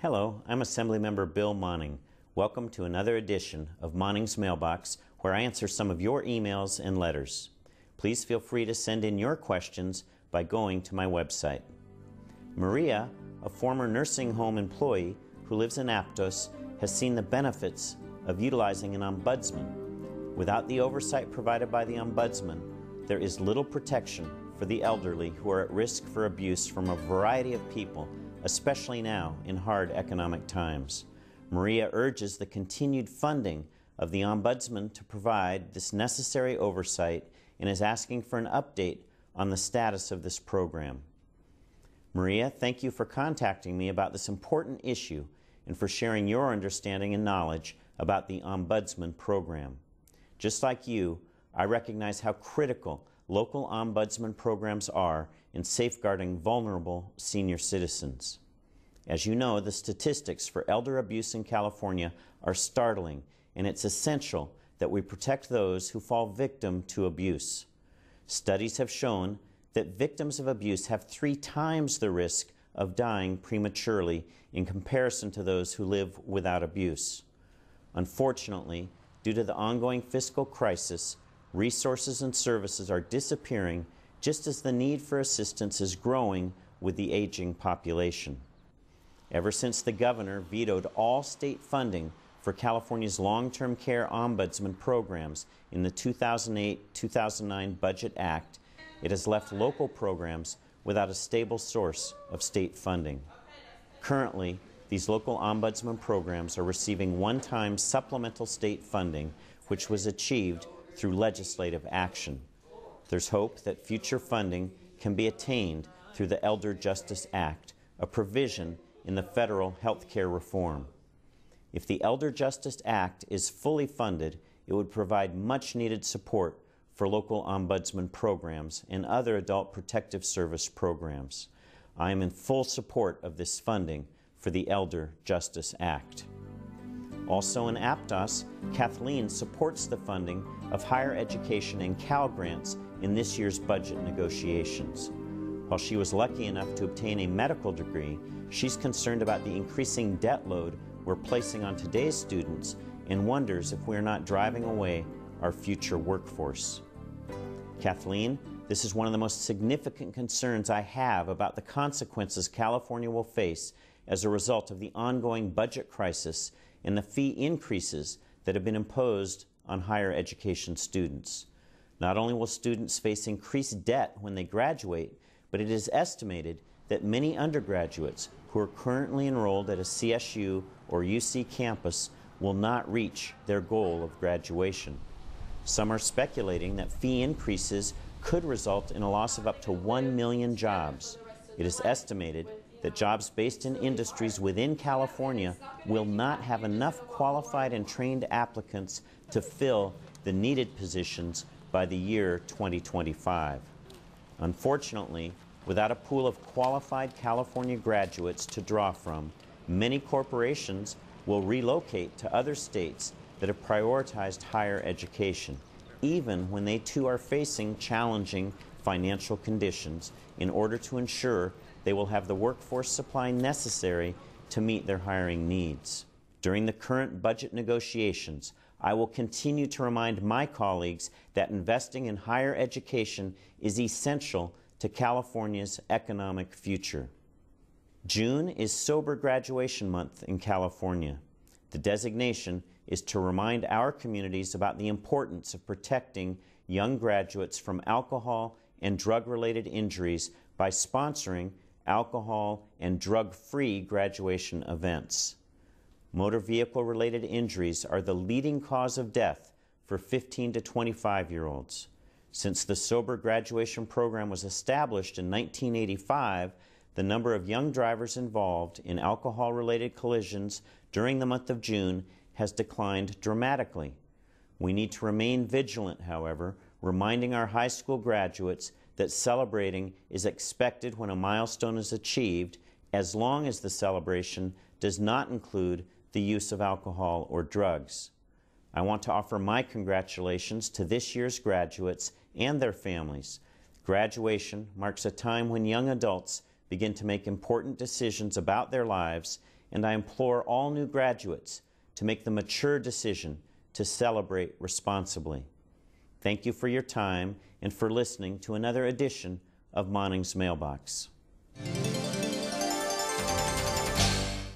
Hello, I'm Assemblymember Bill Monning. Welcome to another edition of Monning's Mailbox, where I answer some of your emails and letters. Please feel free to send in your questions by going to my website. Maria, a former nursing home employee who lives in Aptos, has seen the benefits of utilizing an ombudsman. Without the oversight provided by the ombudsman, there is little protection for the elderly who are at risk for abuse from a variety of people, especially now in hard economic times. Maria urges the continued funding of the ombudsman to provide this necessary oversight and is asking for an update on the status of this program. Maria, thank you for contacting me about this important issue and for sharing your understanding and knowledge about the ombudsman program. Just like you, I recognize how critical local ombudsman programs are in safeguarding vulnerable senior citizens. As you know, the statistics for elder abuse in California are startling, and it's essential that we protect those who fall victim to abuse. Studies have shown that victims of abuse have 3 times the risk of dying prematurely in comparison to those who live without abuse. Unfortunately, due to the ongoing fiscal crisis, resources and services are disappearing just as the need for assistance is growing with the aging population. Ever since the governor vetoed all state funding for California's long-term care ombudsman programs in the 2008-2009 Budget Act, it has left local programs without a stable source of state funding. Currently, these local ombudsman programs are receiving one-time supplemental state funding, which was achieved through legislative action. There's hope that future funding can be attained through the Elder Justice Act, a provision in the federal health care reform. If the Elder Justice Act is fully funded, it would provide much-needed support for local ombudsman programs and other adult protective service programs. I am in full support of this funding for the Elder Justice Act. Also in Aptos, Kathleen supports the funding of higher education and Cal grants in this year's budget negotiations. While she was lucky enough to obtain a medical degree, she's concerned about the increasing debt load we're placing on today's students and wonders if we're not driving away our future workforce. Kathleen, this is one of the most significant concerns I have about the consequences California will face as a result of the ongoing budget crisis and the fee increases that have been imposed on higher education students. Not only will students face increased debt when they graduate, but it is estimated that many undergraduates who are currently enrolled at a CSU or UC campus will not reach their goal of graduation. Some are speculating that fee increases could result in a loss of up to 1 million jobs. It is estimated that jobs based in industries within California will not have enough qualified and trained applicants to fill the needed positions by the year 2025. Unfortunately, without a pool of qualified California graduates to draw from, many corporations will relocate to other states that have prioritized higher education, even when they too are facing challenging financial conditions, in order to ensure they will have the workforce supply necessary to meet their hiring needs. During the current budget negotiations, I will continue to remind my colleagues that investing in higher education is essential to California's economic future. June is Sober Graduation Month in California. The designation is to remind our communities about the importance of protecting young graduates from alcohol and drug-related injuries by sponsoring alcohol and drug-free graduation events. Motor vehicle-related injuries are the leading cause of death for 15 to 25-year-olds. Since the Sober Graduation Program was established in 1985, the number of young drivers involved in alcohol-related collisions during the month of June has declined dramatically. We need to remain vigilant, however, reminding our high school graduates that celebrating is expected when a milestone is achieved, as long as the celebration does not include the use of alcohol or drugs. I want to offer my congratulations to this year's graduates and their families. Graduation marks a time when young adults begin to make important decisions about their lives and I implore all new graduates to make the mature decision to celebrate responsibly. Thank you for your time and for listening to another edition of Monning's Mailbox.